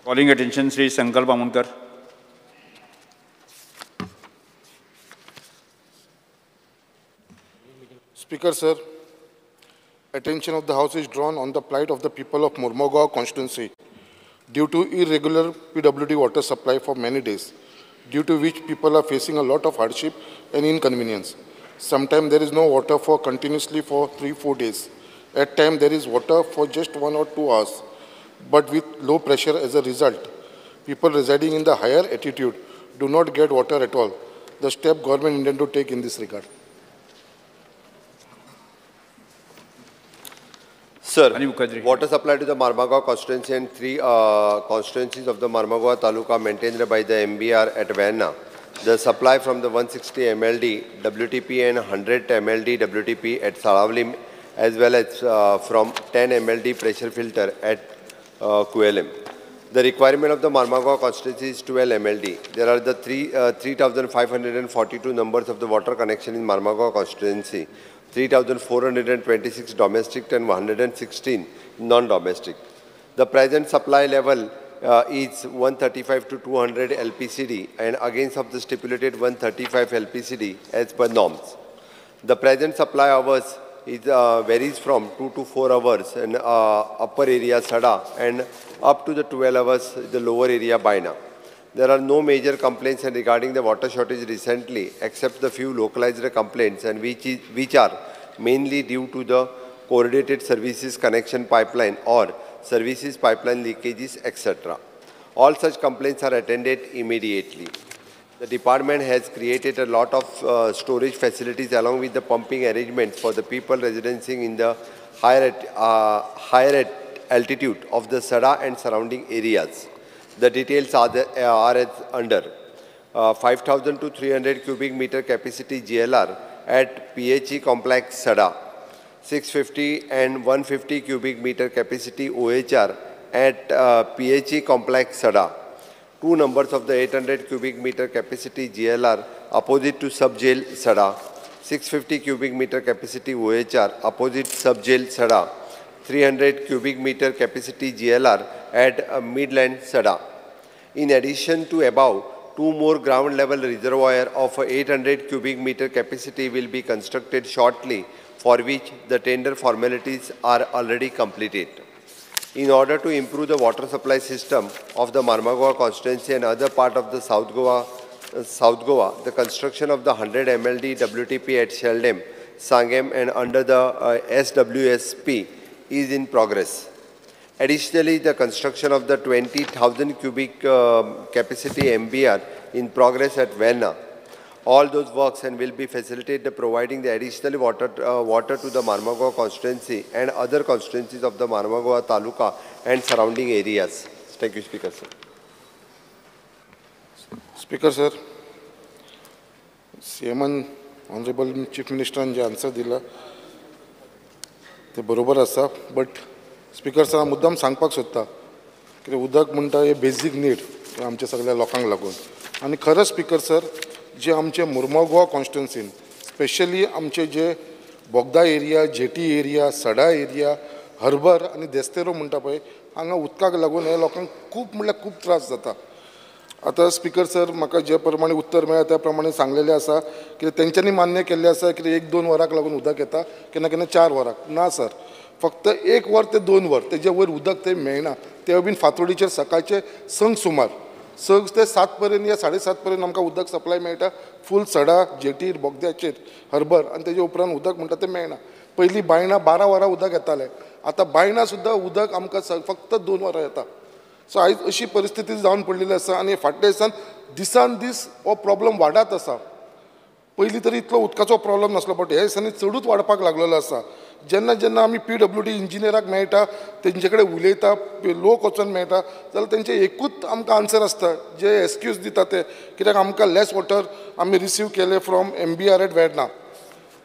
Calling attention Sri Sankalp Amunkar. Speaker, sir, attention of the House is drawn on the plight of the people of Mormugao constituency due to irregular PWD water supply for many days, due to which people are facing a lot of hardship and inconvenience. Sometimes there is no water for continuously for 3-4 days. At times there is water for just 1 or 2 hours, but with low pressure as a result. People residing in the higher altitude do not get water at all. The step government intend to take in this regard. Sir, water supply to the Marmagao constituency and 3 constituencies of the Marmagao Taluka maintained by the MBR at Verna. The supply from the 160 MLD WTP and 100 MLD WTP at Saravlim, as well as from 10 MLD pressure filter at QLM. The requirement of the Marmagao constituency is 12 MLD. There are the 3,542 numbers of the water connection in Marmagao constituency. 3,426 domestic and 116 non-domestic. The present supply level is 135 to 200 LPCD and against of the stipulated 135 LPCD as per norms. The present supply hours is, varies from 2 to 4 hours in upper area Sada and up to the 12 hours the lower area Baina. There are no major complaints regarding the water shortage recently, except the few localized complaints, and which are mainly due to the correlated services connection pipeline or services pipeline leakages, etc. All such complaints are attended immediately. The department has created a lot of storage facilities along with the pumping arrangements for the people residing in the higher altitude of the Sada and surrounding areas. The details are as under. 5,000 to 300 cubic meter capacity GLR at PHE complex Sada. 650 and 150 cubic meter capacity OHR at PHE complex Sada. 2 numbers of the 800 cubic meter capacity GLR opposite to subjail Sada. 650 cubic meter capacity OHR opposite subjail Sada. 300 cubic meter capacity GLR at Midland Sada. In addition to above, 2 more ground level reservoir of 800 cubic meter capacity will be constructed shortly, for which the tender formalities are already completed. In order to improve the water supply system of the Marmagao constituency and other part of the South Goa, the construction of the 100 MLD WTP at Sheldam, Sangam and under the SWSP is in progress. Additionally, the construction of the 20,000 cubic capacity MBR in progress at Verna. All those works and will be facilitated providing the additional water to the Marmagao constituency and other constituencies of the Marmagao Taluka and surrounding areas. Thank you, Speaker, sir. Speaker, sir, CM Honorable Chief Minister जे answer दिला ते बरोबर आसा, but speaker sir मुद्दाम सांगपाक सोदता की उदक म्हणटा हे बेजीक नीड आमच्या सगळ्या लोकांक लागून. आनी खरंच स्पीकर सर जे आमचे मुर्मुगांव कॉन्स्टिट्युन्सीन स्पेशली आमचे जे बोगदा एरिया, जेटी एरिया, सडा एरिया, हर्बर आनी देस्तेरो म्हणटा पळय हांगा उदकाक लागून हे लोकांक खूब म्हणल्यार खूब त्रास जाता. आतां स्पीकर सर म्हाका जे प्रमाणे उत्तर मेळ्ळा त्या प्रमाणे सांगलेले आसा की तेंच्यांनी मान्य केल्लें आसा की 1-2 वरांक लागून उदक येता, केन्ना केन्ना 4 वरांक. ना सर, फक्त 1 वर ते 2 वर तेजे वयर उदक ते मेळना. ते बीन फातोडीचेर सकाळचे 6 सुमार 6 ते 7 पर्यंत या 7:30 पर्यंत आमकां उदक सप्लाय मेळटा फूल सडा, जेटीर, बोगद्याचेर, हर्बर आनी तेजे उपरांत उदक म्हणटा तें मेळना. पयलीं बायणां 12 वरां उदक येतालें, आतां बायणां सुद्दां उदक आमकां फक्त 2 वरां येता. सो आयज अशी परिस्थिती जावन पडलेली आसा आनी फाटल्या दिसान दीस हो प्रॉब्लम वाडत आसा. पयलीं तरी इतलो उदकाचो प्रॉब्लम नासलो, बट ह्या दिसांनी चडूच वाडपाक लागलेलो आसा. जेन्ना जेन्ना आमी PWD इंजिनियराक मेळटा, तेंचे कडेन उलयता, लोक वचून मेळटा, जाल्यार तेंचे एकूच आमकां आन्सर आसता, जे एक्सक्यूज दिता ते कित्याक आमकां लेस वॉटर आमी रिसीव केले from MBR at Verna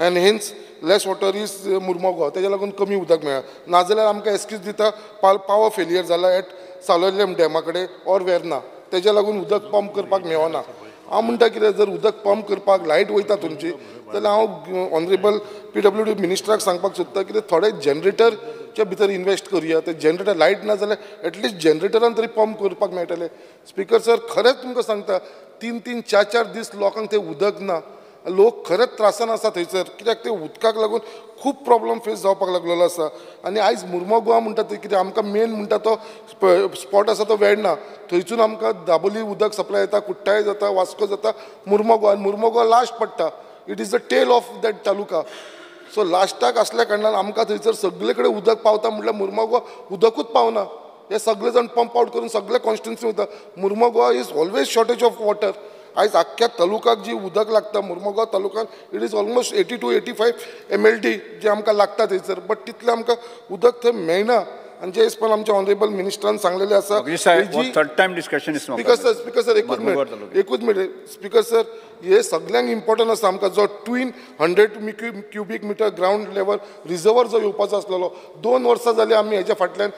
and hence less water is Mormugao, तेज्या लागून कमी उदक मेळ्ळा. नाजाल्यार आमकां एक्सक्यूज दिता पावर फेलियर जाला एट सालोलेम डॅमा कडेन ऑर वेर्ना, तेज्या लागून उदक पंप करपाक मेळना. हांव म्हणटा कितें, जर उदक पंप करपाक लायट वयता तुमची जाल्यार हांव ऑनरेबल PWD मिनिस्टराक सांगपाक सोदता की थोडे जनरेटर जनरेटरच्या भितर इन्वेस्ट करूया. ते जनरेटर लायट ना जाल्यार एटलिस्ट जनरेटरान तरी पंप करपाक मेळटलें. स्पिकर सर, खरेंच तुमकां सांगता, 3-3, 4-4 दीस लोकांक ते उदक ना. लोक खरेंच त्रासान आसा थंयसर, कित्याक ते उदकाक लागून खूब प्रॉब्लम फेस जावपाक लागलेलो आसा. आनी आयज मुर्मगांव म्हणटा ते कितें आमकां मेन म्हणटा तो स्पॉट आसा तो वेळना. थंयसून आमकां दाबोली उदक सप्लाय जाता, कुट्टाळे जाता, वास्को जाता, मुर्मगांव. आनी मुर्मगांव लास्ट पडटा. It is the tail of that taluka. So लास्टाक असल्या कारणान आमकां थंयसर सगळे कडेन उदक पावता म्हटल्यार मुर्मगांव उदकूच पावना. हे सगळे जाण पंप आउट करून सगळे कॉन्स्टिट्युन्सी वता. Mormugao is always shortage of water. आयज आख्ख्या तालुक्याक जी उदक लागता मुर्मगांव तालुक्यात it is almost 80 to 85 MLD जे आमकां लागता थंयसर. बट तितलें आमकां उदक थंय मेळना. आनी जे हिसपान आमच्या ऑनरेबल मिनिस्टरान सांगलेलें आसा. Third time discussion. Speaker sir एकूच मिनिट. स्पीकर सर, हे सगळ्यांक इम्पॉर्टंट आसा आमकां जो twin 100 cubic metre ground level reservoir जो येवपाचो आसलेलो. 2 वर्सां जाली आमी हेच्या फाटल्यान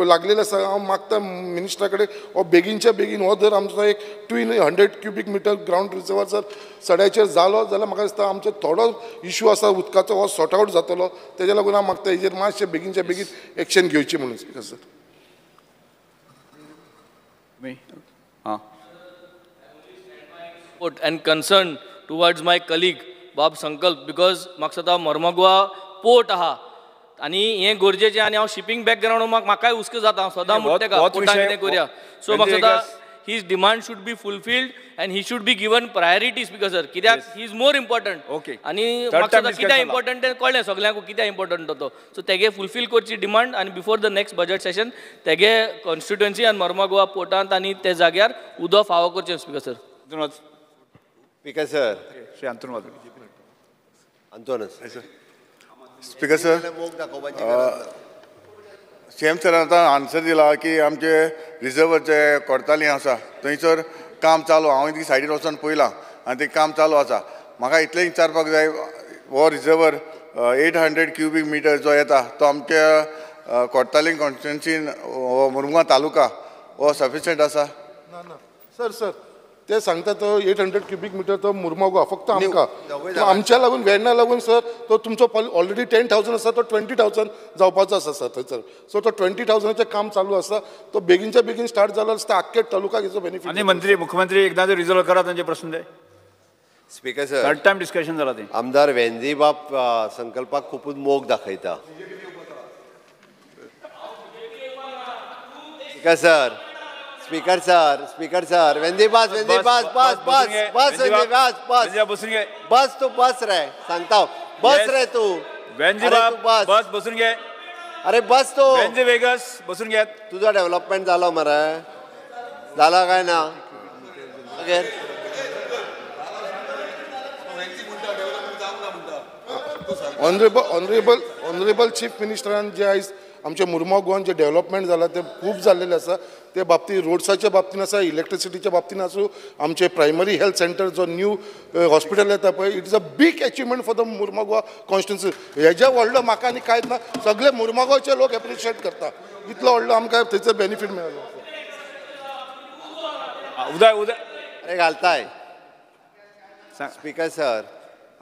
लागलेले आसा. हांव मागता मिनिस्टरा कडेन हो बेगीनच्या बेगीन हो जर आमचो एक twin 100 cubic metre ground reservoir जर सड्याचेर जालो जाल्यार म्हाका दिसता आमचो थोडो इशू आसा उदकाचो हो सॉर्ट आवट जातलो. तेज्या लागून हांव मागता हेजेर मातशें बेगीनच्या बेगीन एक्शन घेवची म्हणून. Speaker sir, and concern towards my colleague Bob Sankalp, because म्हाका सदां मर्मगांव पोर्ट आहा आनी हें गरजेचें. आनी हांव शिपींग बॅकग्रावंड म्हाकाय हुस्को जाता. हांव सदां म्हणटा तेका पोर्टान कितें करुया. सो म्हाका सदां his demand should be fulfilled and he should be given priority. Speaker sir, कित्याक he is more important. Okay. आनी म्हाका सदां कितें इम्पॉर्टंट तें कळ्ळें सगळ्यांक कितें इम्पॉर्टंट तो. सो तेगे फुलफील करची डिमांड. आनी before the next budget session तेगे कॉन्स्टिट्युएन्सी आनी मर्मगांव पोर्टांत आनी ते जाग्यार उदक फावो करचें. Speaker sir. Speaker sir. Shri Anton speaker sir, CM सरान आतां आन्सर दिला की आमचे रिजर्वर जे कोर्ताली आसा थंयसर काम चालू. हांव ती सायडीर वचून पळयलां आनी तें काम चालू आसा. म्हाका इतलें विचारपाक जाय, हो रिजर्वर 800 क्युबिक मिटर जो येता तो आमच्या कोर्तालीं कॉन्स्टिट्युएन्सीन हो मुर्मगांव तालुका हो सफिशियंट आसा? ना सर ते सांगता तो 800 क्युबिक मिटर तो मुर्मगांव फक्त आमकां. आमच्या लागून वेर्ना लागून सर तो तुमचो ऑलरेडी 10,000 आसा तो 20,000 जावपाचो आसा सर थंयसर. सो तो 20,000चें काम चालू आसा. तो बेगीनच्या बेगीन स्टार्ट जालो आसता आख्खे तालुक्याक हेचो बेनिफीट. आनी मुख्यमंत्री एकदा जर रिजॉल्व करा तांचे प्रश्न ते. Speaker sir, third time discussion जाला ते. आमदार वेंजीबाब संकल्पाक खूपच मोग दाखयता. स्पीकर सर, वेंजीबाज बस तू बस रे, सांगता बस रे तू. वेंजीबाब बस बसून घे. अरे बस तू. वेंजी वेगस बसून घे. तुझा डेव्हलपमेंट झाला मरे, झाला काय ना? ऑनरेबल चीफ मिनिस्टरान जे आयज आमच्या मुर्मगांवान जे डेव्हलपमेंट जाला ते खूब जाल्लेले आसा. ते बाबतींत रोड्साच्या बाबतींत आसा, इलेक्ट्रिसिटीच्या बाबतींत आसूं, आमचे प्रायमरी हेल्थ सेंटर जो न्यू हॉस्पिटल येता पळय, it is a big achievement for the Mormugao constituency. हेज्या व्हडलो म्हाका आनी कांयच ना. सगळे मुर्मगांवचे लोक एप्रिशिएट करता. इतलो व्हडलो आमकां थंयचो बेनिफीट मेळ्ळो. अरे घालताय. स्पीकर सर,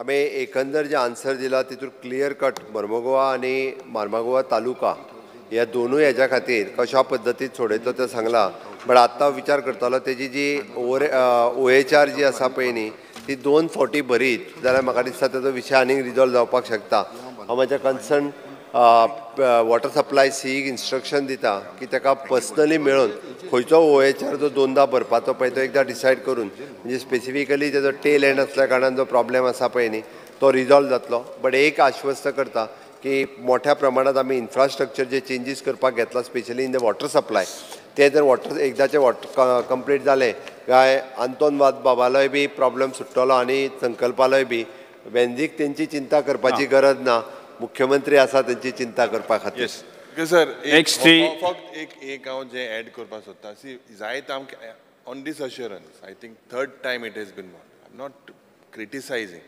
आमी एकंदर जे आन्सर दिला तितून क्लियर कट मर्मगांव आनी मर्मगांव तालुका ह्या दोनूय हेज्या खातीर कशा पद्दतीन सोडयतलो तें सांगलां. बट आत्तां विचार करतलो तेजी जी OHR जी आसा पळय न्ही ती 2 फावटी भरीत जाल्यार म्हाका दिसता तेजो विशय आनीक रिजॉल्व जावपाक शकता. हांव म्हाज्या concern water supply sick instruction दिता की ताका पर्सनली मेळून खंयचो OHR जो 2दा भरपाचो पळय तो एकदां डिसायड करून, म्हणजे स्पेसिफिकली तेजो टेल एंड आसल्या कारणान जो प्रॉब्लेम आसा पळय न्ही तो रिजॉल्व जातलो. बट एक आश्वस्त करता की मोठ्या प्रमाणात आमी इन्फ्रास्ट्रक्चर जे चेंजीस करपाक घेतला specially in the water supply, ते जर वॉटर एकदाचे वॉटर कंप्लीट जालें काय आंतोन बाबालोय बी प्रॉब्लेम सुट्टलो आनी संकल्पालोय बी. वेंजीक तेंची चिंता करपाची गरज ना. मुख्यमंत्री आसा तेंची चिंता करपा खातीर. सर फक्त एक हांव जे एड करपाक सोदता. सी जायत आमकां on this assurance I think third time it has been I am not criticising,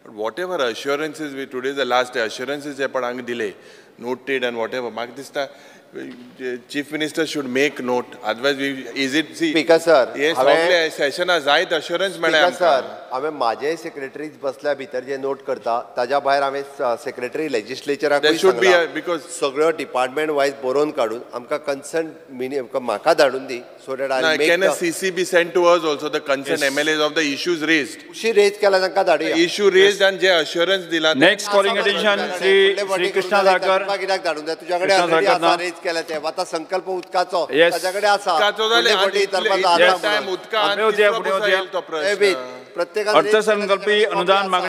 but whatever assurances we today the last day assurances जे पण हांगा दिले नोटेड एंड वॉट एवर, म्हाका दिसता Chief Minister should make note. Otherwise, is it see? Speaker sir, Yes, हांवें- session जायत assurance Speaker मेळ्ळें sir, आमकां. हांवें म्हाजे सेक्रेटरीज बसल्या भितर जे नोट करता ताज्या भायर हांवें सेक्रेटरी लेजिस्लेचराक There should be a- because- सगळ्यो डिपार्टमेंट वायज बरोवन काडून आमकां कन्सर्न म्हाका धाडून दी so that No, I can a make CC be sent to us also, the concerned MLAs of the issues raised? खुशी रेज केला तांकां धाडुया Issue raised and जे assurance दिला. Next calling attention Shri Krishna Dharkar. तुका कित्याक धाडून जाय तुज्या कडेन कृष्णा already धारकर आसा ना. रेज केला ते आतां संकल्प उदकाचो Yes. ताज्या कडेन आसा उदकाचो जाल्यार फुडले फावटी आनी तरफा इतले- आसा इतले म्हणून. time उदका फुडें वचया, फुडें वचया. प्रत्येकान अर्थसंकल्पी अनुदान मागणी